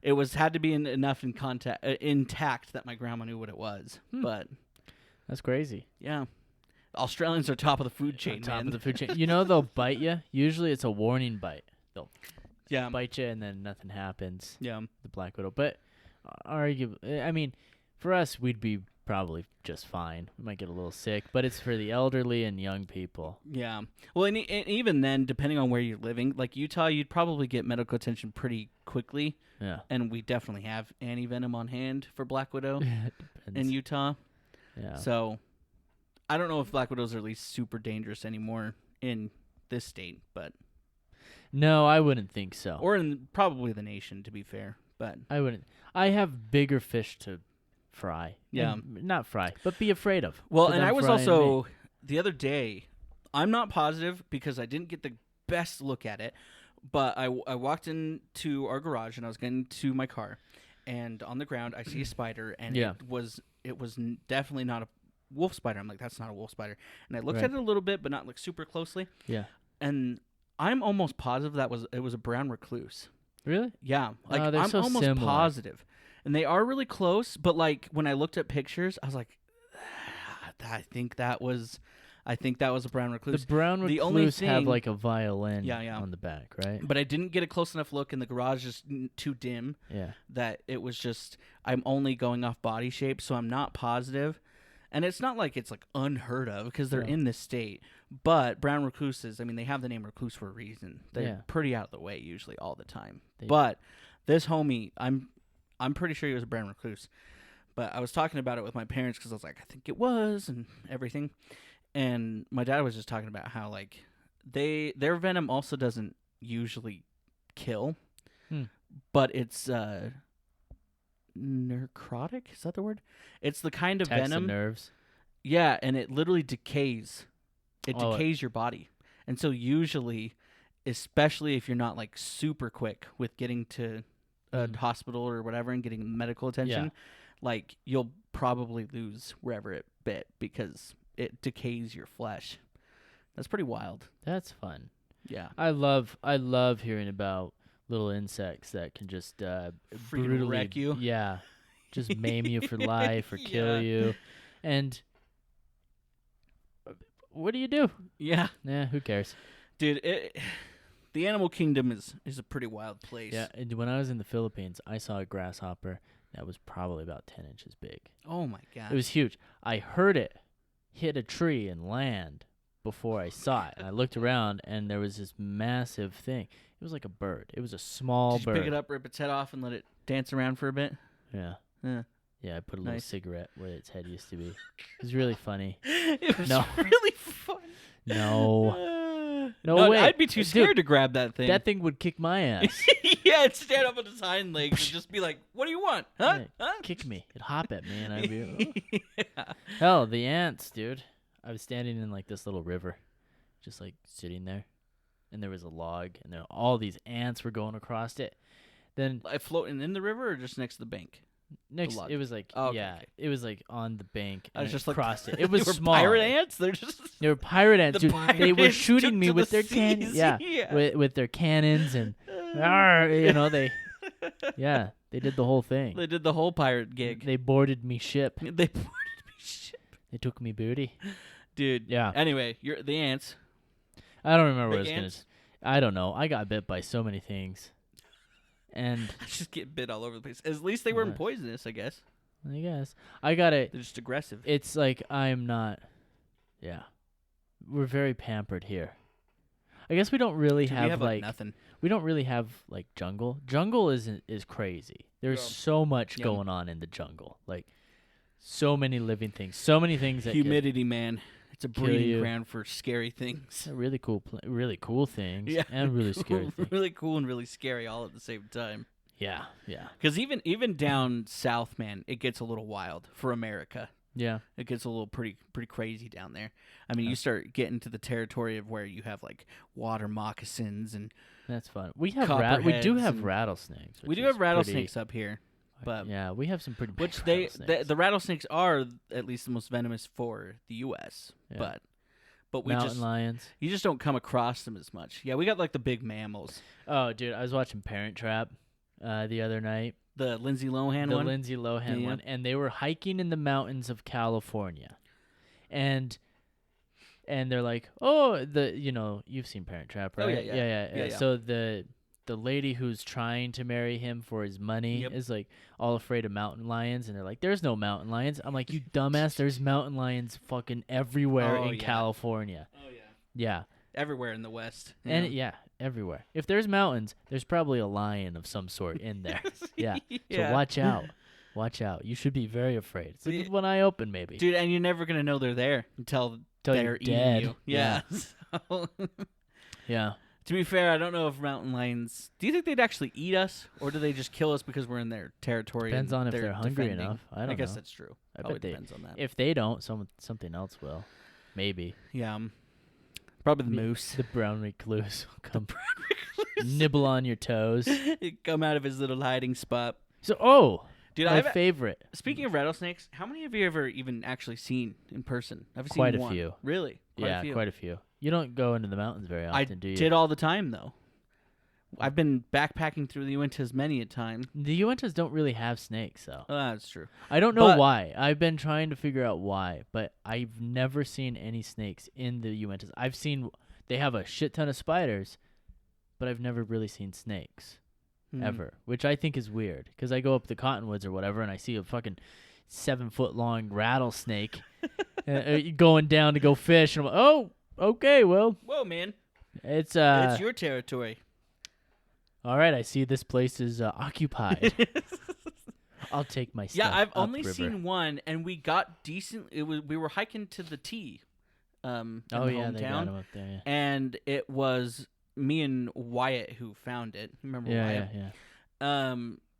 It had to be enough intact that my grandma knew what it was. But that's crazy. Yeah. Australians are top of the food chain, Top man. of the food chain. You know they'll bite you. Usually it's a warning bite. They'll Yeah. bite you, and then nothing happens. Yeah. The black widow, but arguably, I mean, for us, we'd be probably just fine. We might get a little sick, but it's for the elderly and young people. Yeah. Well, and even then, depending on where you're living, like Utah, you'd probably get medical attention pretty quickly. Yeah. And we definitely have anti-venom on hand for black widow in Utah. Yeah. So I don't know if black widows are at least super dangerous anymore in this state, but No, I wouldn't think so. or in probably the nation, to be fair. But I wouldn't. I have bigger fish to fry. Yeah. Not fry, but be afraid of. Well, for and them I was frying also me. the other day, I'm not positive because I didn't get the best look at it, but I walked into our garage and I was getting to my car, and on the ground I see a spider, and Yeah. it was definitely not a wolf spider. I'm like, that's not a wolf spider. And I looked Right. at it a little bit, but not like super closely. Yeah. And I'm almost positive it was a brown recluse. Really? Yeah, like they're I'm so almost similar. positive, and they are really close. But like when I looked at pictures, I was like, I think that was a brown recluse. The brown The only recluse have thing- like a violin Yeah. on the back, right? But I didn't get a close enough look, and the garage is too dim Yeah. that it was just I'm only going off body shape, so I'm not positive. And it's not like it's like unheard of because they're No. in this state. But brown recluses, I mean, they have the name recluse for a reason. They're Yeah. pretty out of the way usually all the time. They- But this homie, I'm pretty sure he was a brown recluse. But I was talking about it with my parents because I was like, I think it was, and everything. And my dad was just talking about how like their venom also doesn't usually kill, but it's necrotic. Is that the word? It's the kind of Attacks venom. the nerves. Yeah, and it literally decays. It Oh, decays your body. And so usually, especially if you're not like super quick with getting to a hospital or whatever and getting medical attention, like you'll probably lose wherever it bit because it decays your flesh. That's pretty wild. That's fun. Yeah. I love hearing about little insects that can just Freaking brutally wreck you. Yeah. Just maim you for life or kill you. And what do you do? Yeah. Yeah, who cares? Dude, the animal kingdom is a pretty wild place. Yeah, and when I was in the Philippines, I saw a grasshopper that was probably about 10 inches big. Oh my god. It was huge. I heard it hit a tree and land before I saw it. And I looked around, and there was this massive thing. It was like a bird. It was a small Did you bird. pick it up, rip its head off, and let it dance around for a bit? Yeah. Yeah. Yeah, I put a little Nice. cigarette where its head used to be. It was really funny. It was No. really fun. No. No No, way. I'd be too Dude, scared to grab that thing. That thing would kick my ass. Yeah, it'd stand up on its hind legs and just be like, "What do you want? Huh? Yeah, Huh?" kick me. It'd hop at me, and I'd be... Yeah. Hell, the ants, dude. I was standing in like this little river, just like sitting there, and there was a log, and there all these ants were going across it. Then Like floating in the river or just next to the bank? next, log. it was like Oh, okay, yeah, okay. it was like on the bank. I was and just it like crossed it. They It was were small. pirate ants. They're just They were pirate ants, The dude. They were pirates shooting took me to with the their cannons. seas. Yeah, Yeah. with their cannons and you know they did the whole thing. They did the whole pirate gig. They boarded me ship. They boarded me ship. They took me booty. Dude. Yeah. Anyway, you're the ants. I don't remember what I was Big gonna. ants? I don't know. I got bit by so many things, and I just get bit all over the place. At least they weren't Yeah. poisonous, I guess. I guess I got it. They're just aggressive. It's like I'm not. Yeah. we're very pampered here. I guess we don't really Dude, have, we have like nothing. we don't really have like jungle. Jungle is crazy. There's so much Yeah. going on in the jungle. Like so many living things, so many things that Humidity, man. It's a kill breeding you. ground for scary things. really cool things and really scary things. Really cool and really scary all at the same time. Yeah, yeah. Because even down south, man, it gets a little wild for America. Yeah. It gets a little pretty crazy down there. I mean, you start getting to the territory of where you have like water moccasins and That's fun. We have we do copperheads have and- rattlesnakes. we which do is have rattlesnakes up here, but yeah, we have some pretty big which rattlesnakes. the rattlesnakes are at least the most venomous for the U.S. Yeah. But we mountain lions. you just don't come across them as much. Yeah, we got like the big mammals. Oh, dude, I was watching Parent Trap the other night. The Lindsay Lohan one. Lindsay Lohan Yeah. one, and they were hiking in the mountains of California, and they're like, oh, you've seen Parent Trap, Oh, right? yeah. Yeah. So the lady who's trying to marry him for his money Yep. is like all afraid of mountain lions, and they're like, there's no mountain lions. I'm like, you dumbass, there's mountain lions fucking everywhere Oh, in yeah. California. Oh yeah. Yeah. Everywhere in the West. And everywhere. If there's mountains, there's probably a lion of some sort in there. Yeah. So watch out. Watch out. You should be very afraid. It's like one eye open, maybe. Dude, and you're never gonna know they're there until they're you're eating dead. you. Yeah. So, Yeah. to be fair, I don't know if mountain lions. Do you think they'd actually eat us, or do they just kill us because we're in their territory? Depends and on if they're hungry defending? enough. I don't guess know. that's true. I Probably bet they. depends on that. If they don't, something else will. Maybe. Yeah. Probably the Me- moose. The brown recluse will come nibble on your toes. He'd come out of his little hiding spot. So, Dude, my I've favorite. speaking of rattlesnakes, how many have you ever even actually seen in person? I've seen Quite a one. few. Really? Quite a few. You don't go into the mountains very I often, do you? did all the time though. I've been backpacking through the Uintas many a time. The Uintas don't really have snakes, though. Oh, that's true. I don't know But- why. I've been trying to figure out why, but I've never seen any snakes in the Uintas. I've seen they have a shit ton of spiders, but I've never really seen snakes ever, which I think is weird because I go up the Cottonwoods or whatever and I see a fucking 7-foot long rattlesnake going down to go fish, and I'm like, oh, okay, well, Whoa, man! it's It's your territory. all right. I see this place is occupied. I'll take my stuff. Yeah, I've only upriver. seen one, and we got decent. We were hiking to the T, in the They got hometown, him up there. and it was me and Wyatt who found it. Remember Wyatt? Yeah.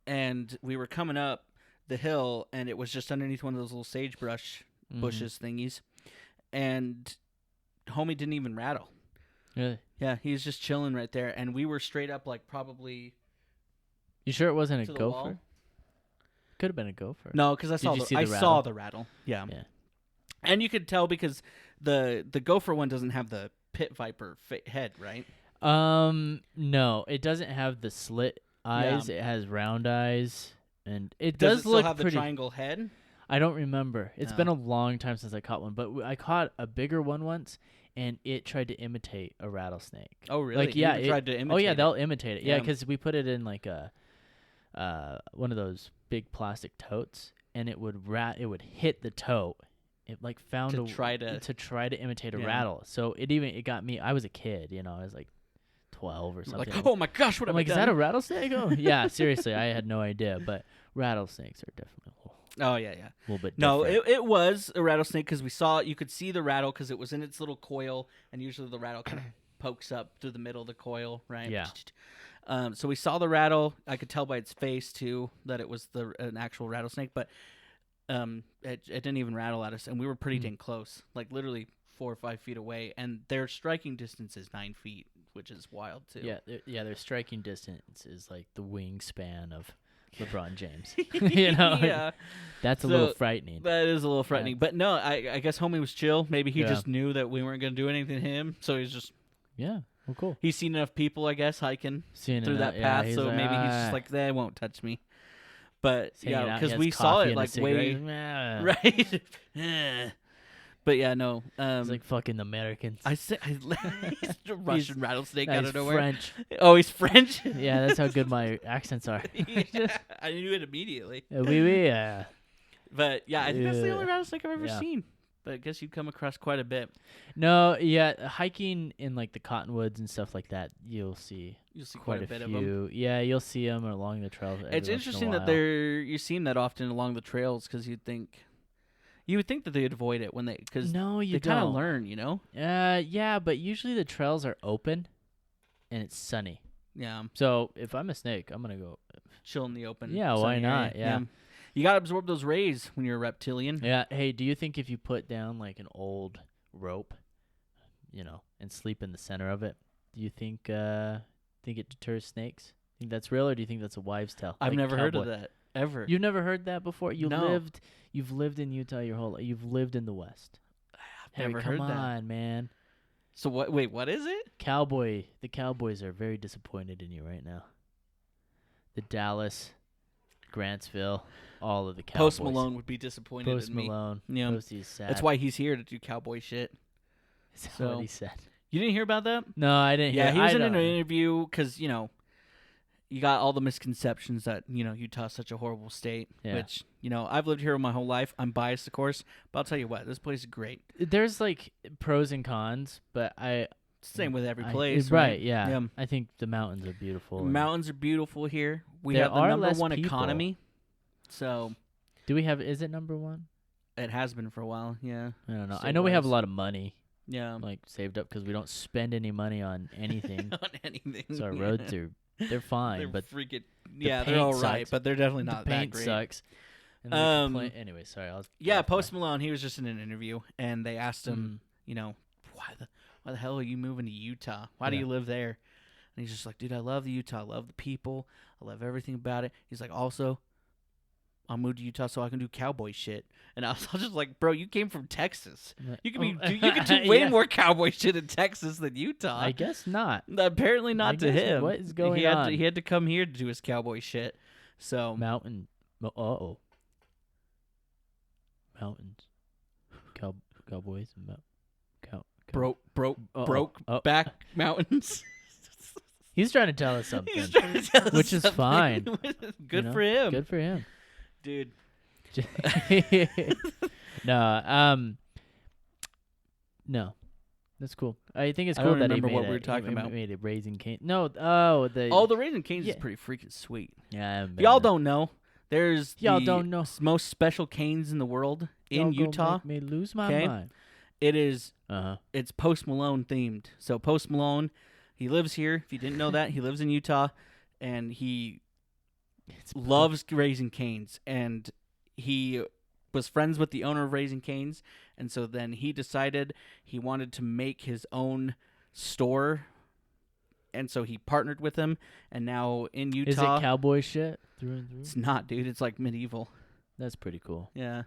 And we were coming up the hill, and it was just underneath one of those little sagebrush Mhm. bushes thingies, and homie didn't even rattle. Really? Yeah, he was just chilling right there, and we were straight up like probably You sure it wasn't a to the wall. gopher? Could have been a gopher. No, because I saw you see I the saw rattle? the rattle. Yeah. Yeah. And you could tell because the gopher one doesn't have the pit viper head, right? No, it doesn't have the slit eyes. It has round eyes, and it Does does it still look have the pretty. triangle head? I don't remember. It's No. been a long time since I caught one, but I caught a bigger one once, and it tried to imitate a rattlesnake. Oh, really? Like, You yeah, even it- tried to imitate. Oh yeah, it. they'll imitate it. Yeah, Yeah. because we put it in like a one of those big plastic totes, and it would hit the tote. It like found To a try to- to try to imitate a Yeah. rattle. So it got me. I was a kid, I was like 12 or You were something. like, oh my gosh, what I'm have like, I is done? that a rattlesnake? Oh yeah, seriously, I had no idea. But rattlesnakes are definitely Oh yeah, yeah. a little bit No, different. it was a rattlesnake because we saw it. You could see the rattle because it was in its little coil, and usually the rattle kind of pokes up through the middle of the coil, right? Yeah. So we saw the rattle. I could tell by its face too that it was an actual rattlesnake, but it didn't even rattle at us, and we were pretty dang close, like literally 4 or 5 feet away, and their striking distance is 9 feet, which is wild too. Yeah, their striking distance is like the wingspan of LeBron James. Yeah. That's a So, little frightening. That is a little frightening. But no, I guess homie was chill. Maybe he Yeah. just knew that we weren't going to do anything to him. So Yeah, well, cool. he's seen enough people, I guess, hiking Seeing through it, that yeah, path. he's So like, maybe he's "Ah." just like, they won't touch me. But He's hanging yeah, out, he because has we saw coffee it and a like cigarette, way. he's like, "Ah." Right? Eh. But yeah, no. It's like fucking Americans. he's a Russian rattlesnake Nah, out he's of nowhere. French. Oh, he's French? Yeah, that's how good my accents are. I knew it immediately. Oui, oui, But yeah, I think that's the Yeah. only rattlesnake I've ever Yeah. seen. but I guess you'd come across quite a bit. No, yeah, hiking in like the cottonwoods and stuff like that, you'll see You'll see quite quite a a bit few. of them. Yeah, you'll see them along the trails every It's once in a interesting that while. you see them that often along the trails because you would think that they'd avoid it when because No, you they kind of don't. learn, you know. Yeah, but usually the trails are open and it's sunny. Yeah, So if I'm a snake, I'm gonna go. chill in the open. Yeah, why sunny not? area. Yeah. You gotta absorb those rays when you're a reptilian. Yeah. Hey, do you think if you put down like an old rope, and sleep in the center of it, do you think it deters snakes? Think that's real, or do you think that's a wives' tale? I've Like never heard of cowboy? that ever. You've never heard that before? No. You've lived in Utah your whole life. You've lived in the West. Harry, never come heard that. on, man. So what? Wait, what is it? The Cowboys are very disappointed in you right now. The Dallas, Grantsville, all of the Cowboys. Post Malone would be disappointed Post in me. Malone. Yeah. Posty is sad. That's why he's here to do cowboy shit. Is that so- what he said? You didn't hear about that? No, I didn't Yeah, hear. he was I in an don't- interview because you got all the misconceptions that Utah's such a horrible state. Yeah. Which I've lived here my whole life. I'm biased, of course, but I'll tell you what, this place is great. There's like pros and cons, but Same with every I- place, right? Yeah. Yeah. I think the mountains are beautiful. and- Mountains are beautiful here. We There have the are number less one people. economy, so Do we have? Is it number one? it has been for a while. Yeah, I don't know. Still I know we have a was. lot of money yeah. like saved up because we don't spend any money on anything. On anything. So our roads they're fine, They're but freaking the they're paint all right, sucks. but they're definitely the not that paint great. sucks. And anyway, sorry. I was Yeah, Post Malone. He was just in an interview, and they asked Mm. him, why the hell are you moving to Utah? Why do Yeah. you live there? And he's just like, dude, I love Utah. I love the people. I love everything about it. He's like, also, I'll move to Utah so I can do cowboy shit. And I was just like, bro, you came from Texas. You could you could do way Yeah. more cowboy shit in Texas than Utah. I guess not. Apparently not I to guess him. what is going he had on? he had to come here to do his cowboy shit. So Mountains. Cowboys. broke back mountains. He's trying to tell us something. He's trying to tell us Which is something. fine. Good for him. Good for him. Dude. No, that's cool. I think it's I cool don't that he remember made what it. we were talking he about. made it Raising Cane. No, The Raising Cane's Yeah. is pretty freaking sweet. yeah. I haven't If been y'all there. don't know, there's Y'all the don't know. most special canes in the world Y'all in gonna Utah. make me lose my 'Kay? mind. It is Uh-huh. it's Post Malone themed. So Post Malone, he lives here. If you didn't know that, he lives in Utah, and he It's loves Raising Cane's, and he was friends with the owner of Raising Cane's, and so then he decided he wanted to make his own store, and so he partnered with him, and now in Is Utah, it cowboy shit through and through? it's not, dude. It's like medieval. That's pretty cool. Yeah,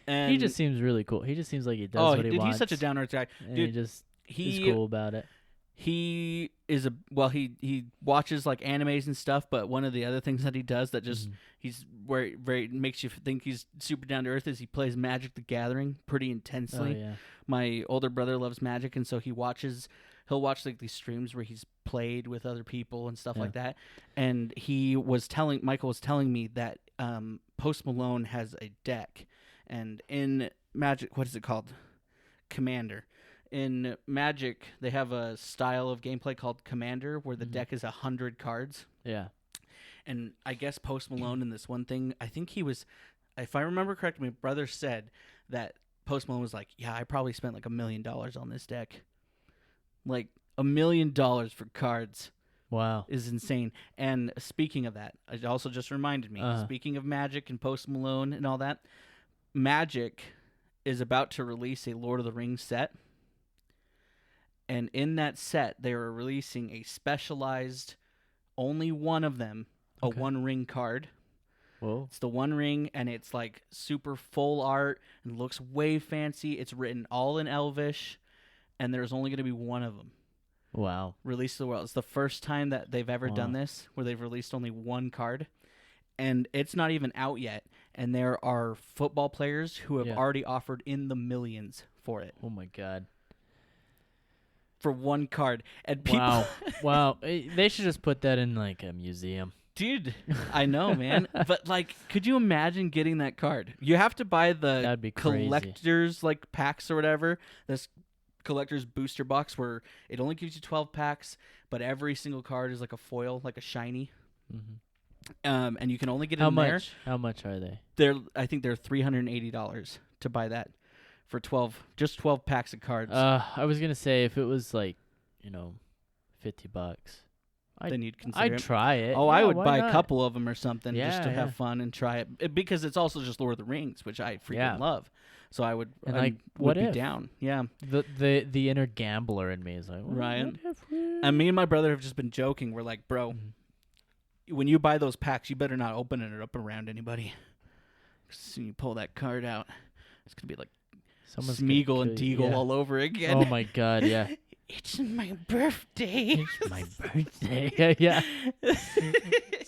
and He just seems really cool. He just seems like he does oh, what he dude, wants. he's such a down to earth guy. and dude, he just is He cool about it. he is he watches like animes and stuff, but one of the other things that he does that just Mhm. he's where very makes you think he's super down to earth is he plays Magic the Gathering pretty Oh intensely. yeah. My older brother loves Magic, and so he'll watch like these streams where he's played with other people and stuff Yeah. like that. And Michael was telling me that Post Malone has a deck, and in Magic, what is it called? Commander. In Magic, they have a style of gameplay called Commander, where the Mhm. deck is 100 cards. Yeah. And I guess Post Malone in this one thing, I think he was, if I remember correctly, my brother said that Post Malone was like, yeah, I probably spent like $1 million on this deck. Like $1 million for cards Wow. is insane. And speaking of that, it also just reminded me, Uh-huh. speaking of Magic and Post Malone and all that, Magic is about to release a Lord of the Rings set. And in that set, they are releasing a specialized, only one of them, a Okay. one ring card. Whoa. It's the one ring, and it's like super full art and looks way fancy. It's written all in Elvish, and there's only going to be one of them Wow. released to the world. It's the first time that they've ever done Wow. this, where they've released only one card, and it's not even out yet. And there are football players who have Yeah. already offered in the millions for it, Oh my god. for one card. And people, Wow. Wow. They should just put that in like a museum. Dude, I know, man. But like, could you imagine getting that card? You have to buy the That'd be crazy. collector's like packs or whatever. This collector's booster box where it only gives you 12 packs, but every single card is like a foil, like a shiny. And you can only get in there. How much are they? I think they're $380 to buy that for 12 packs of cards. I was gonna say if it was like, $50. Then you'd consider I'd it. try it. Oh, Yeah, I would why buy not? a couple of them or something just Yeah, to yeah. have fun and try it. Because it's also just Lord of the Rings, which I freaking love. So I would, And I like, would what be if? down. Yeah. The inner gambler in me is like, well, Ryan. what if we- And me and my brother have just been joking. We're like, bro, when you buy those packs, you better not open it up around anybody. Soon you pull that card out, it's going to be like Someone's gonna Smeagol and kill you. Deagle Yeah. all over again. Oh my god, yeah. It's my birthday. It's my birthday. Yeah.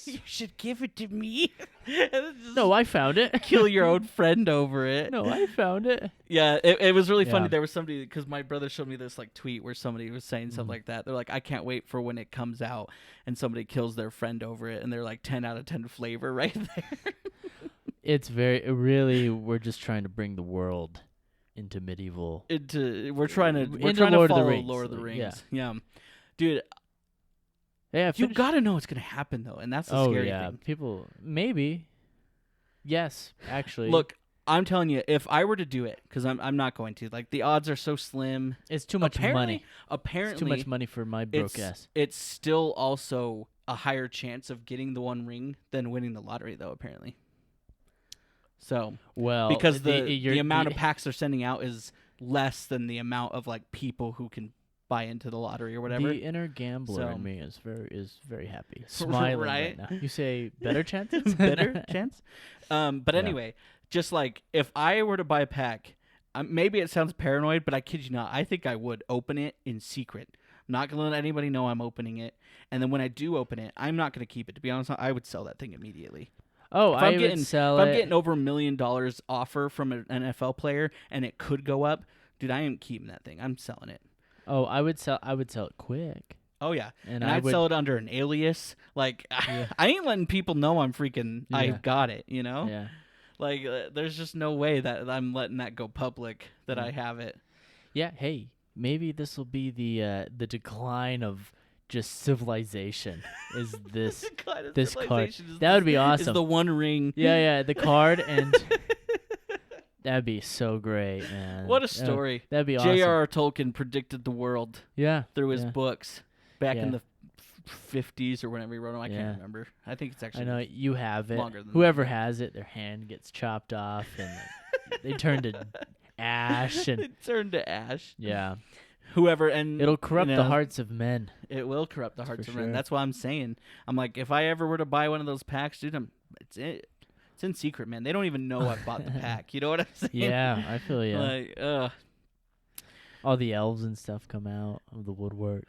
You should give it to me. No, I found it. Kill your own friend over it. No, I found it. Yeah, it was really funny. Yeah. There was somebody, because my brother showed me this like tweet where somebody was saying something like that. They're like, I can't wait for when it comes out and somebody kills their friend over it, and they're like 10 out of 10 flavor right there. It's really we're just trying to bring the world into medieval. We're trying to Into follow Lord of the Rings, Lord of the like, Rings. Yeah. Dude, Yeah, you gotta know it's gonna happen though, and that's the scary thing. People maybe. Yes, actually. Look, I'm telling you, if I were to do it, because I'm not going to. Like, the odds are so slim. it's too much money. Apparently, It's too much money for my broke ass. It's still also a higher chance of getting the one ring than winning the lottery, though. Apparently. So, Well, because the you're- amount of packs they're sending out is less than the amount of like people who can buy into the lottery or whatever. The inner gambler So- in me is very happy, smiling Right? right now. You say better chances, Better chance. But Yeah. anyway, just like if I were to buy a pack, maybe it sounds paranoid, but I kid you not, I think I would open it in secret. I'm not gonna let anybody know I'm opening it, and then when I do open it, I'm not gonna keep it. To be honest, I would sell that thing immediately. Oh, If I I'm would getting sell if I'm it. getting over $1 million offer from an NFL player and it could go up, dude, I ain't keeping that thing. I'm selling it. Oh, I would sell it quick. Oh yeah, And I'd would sell it under an alias. Like Yeah. I ain't letting people know I'm freaking. Yeah. I've got it. You know. Yeah. Like there's just no way that I'm letting that go public that Mm. I have it. Yeah, hey, maybe this will be the decline of just civilization. Is this this card? That would be Is awesome. the one ring. Yeah, the card and that'd be so great, man. What a Yeah, story. that'd be awesome. J.R.R. Tolkien predicted the world Yeah. through his yeah. books back in Yeah. the 50s or whenever he wrote them. I Yeah. can't remember. I think it's actually. I know you have it. longer than Whoever has it, their hand gets chopped off and they turn to ash and It turned to ash. yeah. Whoever and It'll corrupt you the know, hearts of men. It will corrupt the hearts for of men. sure. That's why I'm saying. I'm like, if I ever were to buy one of those packs, dude, it's in secret, man. They don't even know I bought the pack. You know what I'm saying? Yeah, I feel you. Like, All the elves and stuff come out of the woodwork.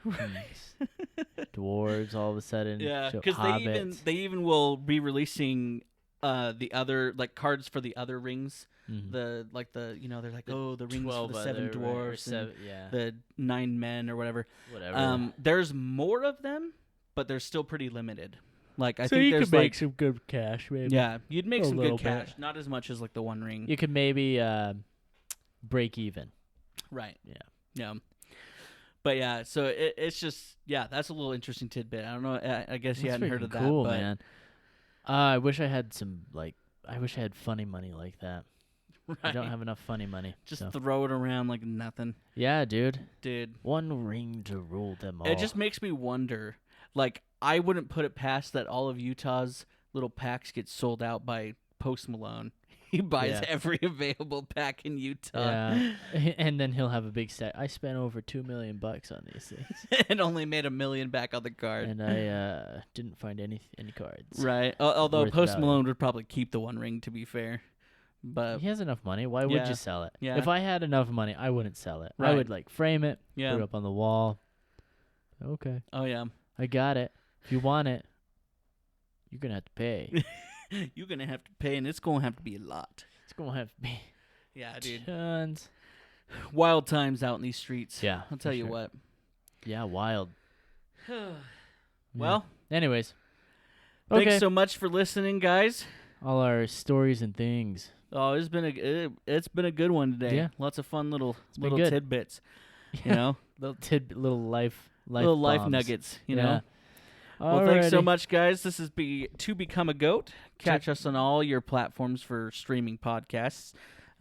Dwarves all of a sudden. yeah, show because hobbits. they even will be releasing the other like cards for the other rings. Mhm. The they're like, oh, the rings for 12 the seven other, dwarfs and yeah, the 9 men or whatever. whatever. There's more of them, but they're still pretty limited. Like I so think you there's could make like some good cash, maybe. yeah, you'd make A some little good cash. bit. Not as much as like the one ring. You could maybe break even. Right. Yeah. Yeah. But yeah, so it's just that's a little interesting tidbit. I don't know. I guess you That's hadn't heard freaking of that. cool, but man. I wish I had I wish I had funny money like that. right. I don't have enough funny money. Just so. throw it around like nothing, Yeah, dude. dude. One ring to rule them all. It just makes me wonder. Like I wouldn't put it past that all of Utah's little packs get sold out by Post Malone. He buys Yeah. every available pack in Utah. Yeah, and then he'll have a big stack. I spent over $2 million on these things, and only made $1 million back on the card. and I didn't find any cards. Right. Although worth Post value. Malone would probably keep the one ring, to be fair. But He has enough money. Why would Yeah. you sell it? Yeah. If I had enough money, I wouldn't sell it. I Right. would like frame it, yeah. put it up on the wall. Okay, Oh yeah. I got it. If you want it, you're gonna have to pay. You're gonna have to pay, and it's gonna have to be a lot. It's gonna have to be Yeah, dude. tons. Wild times out in these streets. Yeah, I'll tell for you sure. what. Yeah, wild. Well, Anyways, Okay. Thanks so much for listening, guys. All our stories and things. Oh, it's been a good one today. Yeah. Lots of fun little been good. tidbits. You know, little life little life bombs. nuggets. You Yeah. know. Well, thanks so Alrighty. much, guys. This is To Become a Goat. Catch us on all your platforms for streaming podcasts,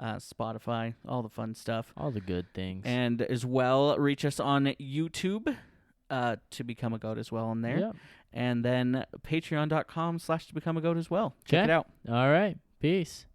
Spotify, all the fun stuff. All the good things. And as well, reach us on YouTube, To Become a Goat as well on there. Yep. And then patreon.com/To Become a Goat as well. Check it out. All right. Peace.